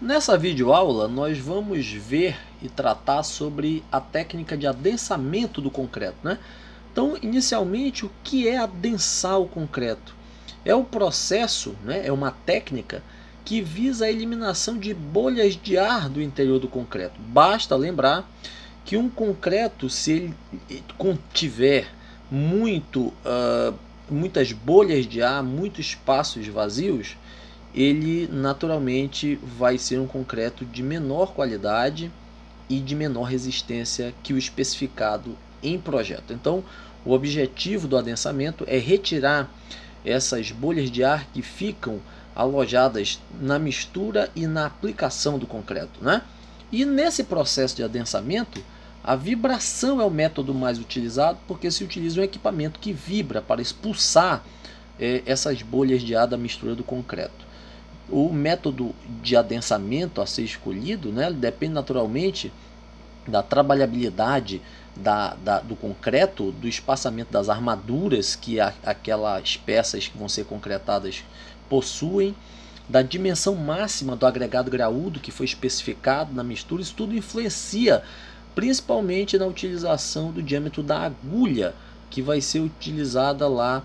Nessa videoaula, nós vamos ver e tratar sobre a técnica de adensamento do concreto, né? Então, inicialmente, o que é adensar o concreto? É o processo, né? É uma técnica que visa a eliminação de bolhas de ar do interior do concreto. Basta lembrar que um concreto, se ele contiver muitas bolhas de ar, muitos espaços vazios, ele naturalmente vai ser um concreto de menor qualidade e de menor resistência que o especificado em projeto. Então, o objetivo do adensamento é retirar essas bolhas de ar que ficam alojadas na mistura e na aplicação do concreto, né? E nesse processo de adensamento, a vibração é o método mais utilizado, porque se utiliza um equipamento que vibra para expulsar essas bolhas de ar da mistura do concreto. O método de adensamento a ser escolhido, né, depende naturalmente da trabalhabilidade do concreto, do espaçamento das armaduras que aquelas peças que vão ser concretadas possuem, da dimensão máxima do agregado graúdo que foi especificado na mistura. Isso tudo influencia principalmente na utilização do diâmetro da agulha que vai ser utilizada lá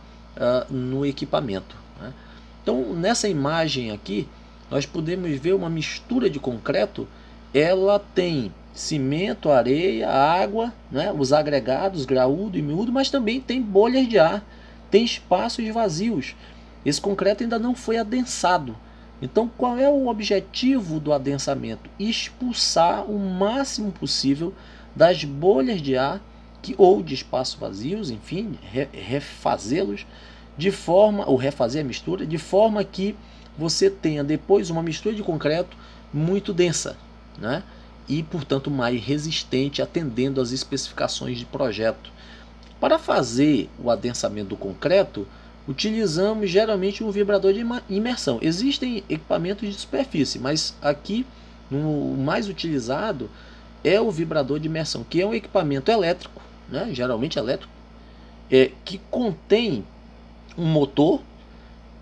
no equipamento, né? Então, nessa imagem aqui, nós podemos ver uma mistura de concreto. Ela tem cimento, areia, água, né, os agregados, graúdo e miúdo, mas também tem bolhas de ar, tem espaços vazios. Esse concreto ainda não foi adensado. Então, qual é o objetivo do adensamento? Expulsar o máximo possível das bolhas de ar ou de espaços vazios, enfim, refazê-los de forma, ou refazer a mistura, de forma que você tenha depois uma mistura de concreto muito densa, né? E, portanto, mais resistente, atendendo às especificações de projeto. Para fazer o adensamento do concreto, utilizamos geralmente um vibrador de imersão. Existem equipamentos de superfície, mas aqui o mais utilizado é o vibrador de imersão, que é um equipamento elétrico, né? Geralmente elétrico, que contém um motor,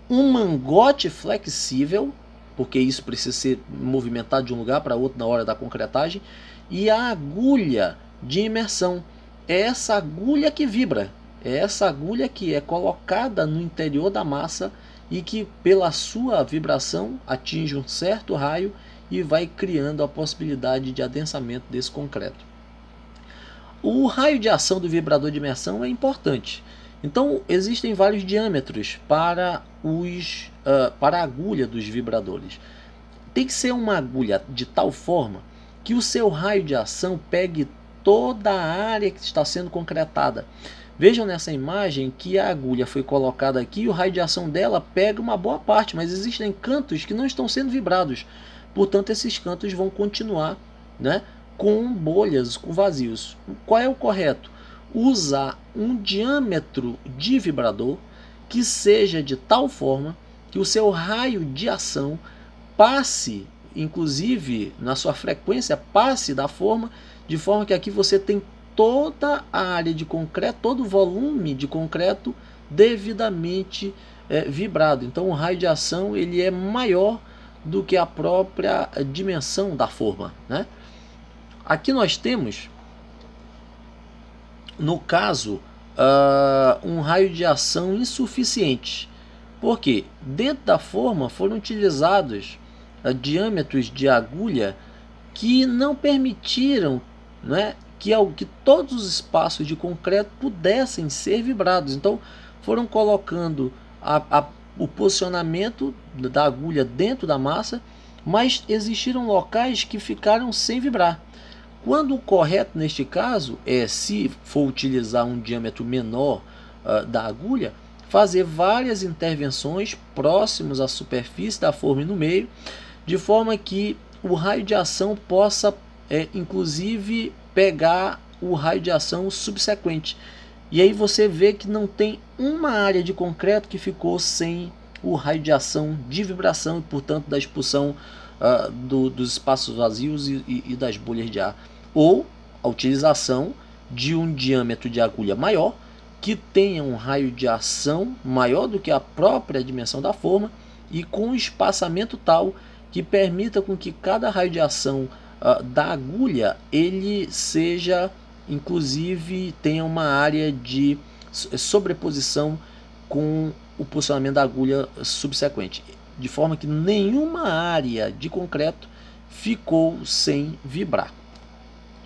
um mangote flexível, porque isso precisa ser movimentado de um lugar para outro na hora da concretagem, e a agulha de imersão. É essa agulha que vibra, é essa agulha que é colocada no interior da massa e que, pela sua vibração, atinge um certo raio e vai criando a possibilidade de adensamento desse concreto. O raio de ação do vibrador de imersão é importante. Então, existem vários diâmetros para a agulha dos vibradores. Tem que ser uma agulha de tal forma que o seu raio de ação pegue toda a área que está sendo concretada. Vejam nessa imagem que a agulha foi colocada aqui e o raio de ação dela pega uma boa parte, mas existem cantos que não estão sendo vibrados. Portanto, esses cantos vão continuar, né, com bolhas, com vazios. Qual é o correto? Usar um diâmetro de vibrador que seja de tal forma que o seu raio de ação passe, inclusive na sua frequência, passe da forma, de forma que aqui você tem toda a área de concreto, todo o volume de concreto devidamente vibrado. Então o raio de ação ele é maior do que a própria dimensão da forma, né? Aqui nós temos, no caso, um raio de ação insuficiente. Porque dentro da forma foram utilizados diâmetros de agulha que não permitiram, né, que todos os espaços de concreto pudessem ser vibrados. Então foram colocando o posicionamento da agulha dentro da massa, mas existiram locais que ficaram sem vibrar. Quando o correto neste caso é, se for utilizar um diâmetro menor da agulha, fazer várias intervenções próximos à superfície da forma e no meio, de forma que o raio de ação possa, inclusive, pegar o raio de ação subsequente. E aí você vê que não tem uma área de concreto que ficou sem o raio de ação de vibração e, portanto, da expulsão dos espaços vazios e das bolhas de ar. Ou a utilização de um diâmetro de agulha maior, que tenha um raio de ação maior do que a própria dimensão da forma e com um espaçamento tal que permita com que cada raio de ação da agulha ele seja, inclusive, tenha uma área de sobreposição com o posicionamento da agulha subsequente, de forma que nenhuma área de concreto ficou sem vibrar.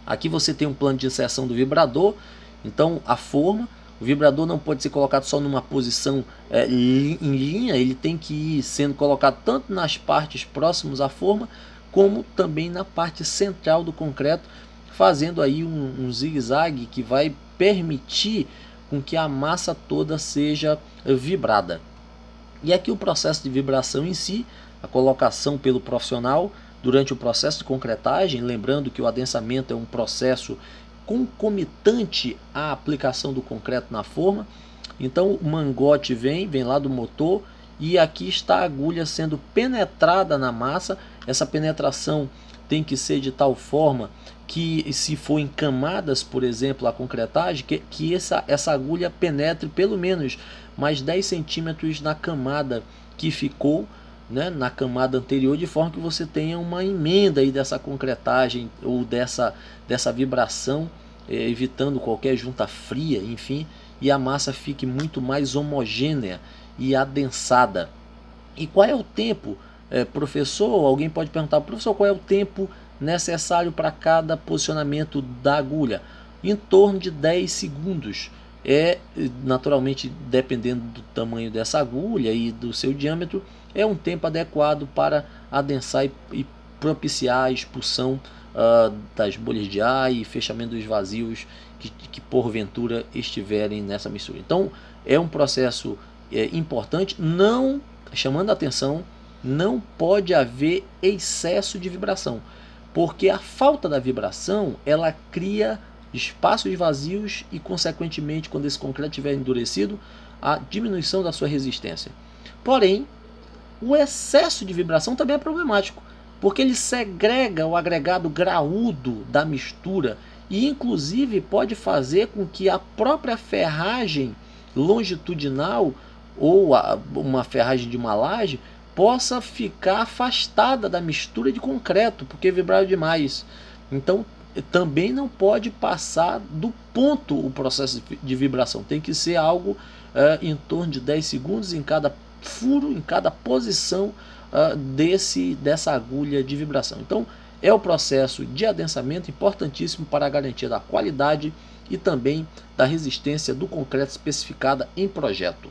Aqui você tem um plano de inserção do vibrador, então a forma, o vibrador não pode ser colocado só numa posição em linha, ele tem que ir sendo colocado tanto nas partes próximas à forma, como também na parte central do concreto, fazendo aí um zigue-zague que vai permitir com que a massa toda seja vibrada. E aqui o processo de vibração em si, a colocação pelo profissional durante o processo de concretagem, lembrando que o adensamento é um processo concomitante à aplicação do concreto na forma. Então o mangote vem lá do motor e aqui está a agulha sendo penetrada na massa. Essa penetração tem que ser de tal forma que, se for em camadas, por exemplo, a concretagem, que essa agulha penetre pelo menos mais 10 centímetros na camada que ficou, né, na camada anterior, de forma que você tenha uma emenda aí dessa concretagem ou dessa vibração, evitando qualquer junta fria, enfim, e a massa fique muito mais homogênea e adensada. E qual é o tempo, professor? Alguém pode perguntar, professor, qual é o tempo necessário para cada posicionamento da agulha? Em torno de 10 segundos. Naturalmente, dependendo do tamanho dessa agulha e do seu diâmetro, é um tempo adequado para adensar e propiciar a expulsão das bolhas de ar e fechamento dos vazios que porventura estiverem nessa mistura. Então é um processo importante, não chamando a atenção, não pode haver excesso de vibração, porque a falta da vibração ela cria espaços vazios e, consequentemente, quando esse concreto estiver endurecido, a diminuição da sua resistência. Porém, o excesso de vibração também é problemático, porque ele segrega o agregado graúdo da mistura e, inclusive, pode fazer com que a própria ferragem longitudinal ou uma ferragem de uma laje possa ficar afastada da mistura de concreto, porque vibrar demais. Então, também não pode passar do ponto o processo de vibração. Tem que ser algo em torno de 10 segundos em cada furo, em cada posição dessa agulha de vibração. Então é o processo de adensamento importantíssimo para a garantia da qualidade e também da resistência do concreto especificada em projeto.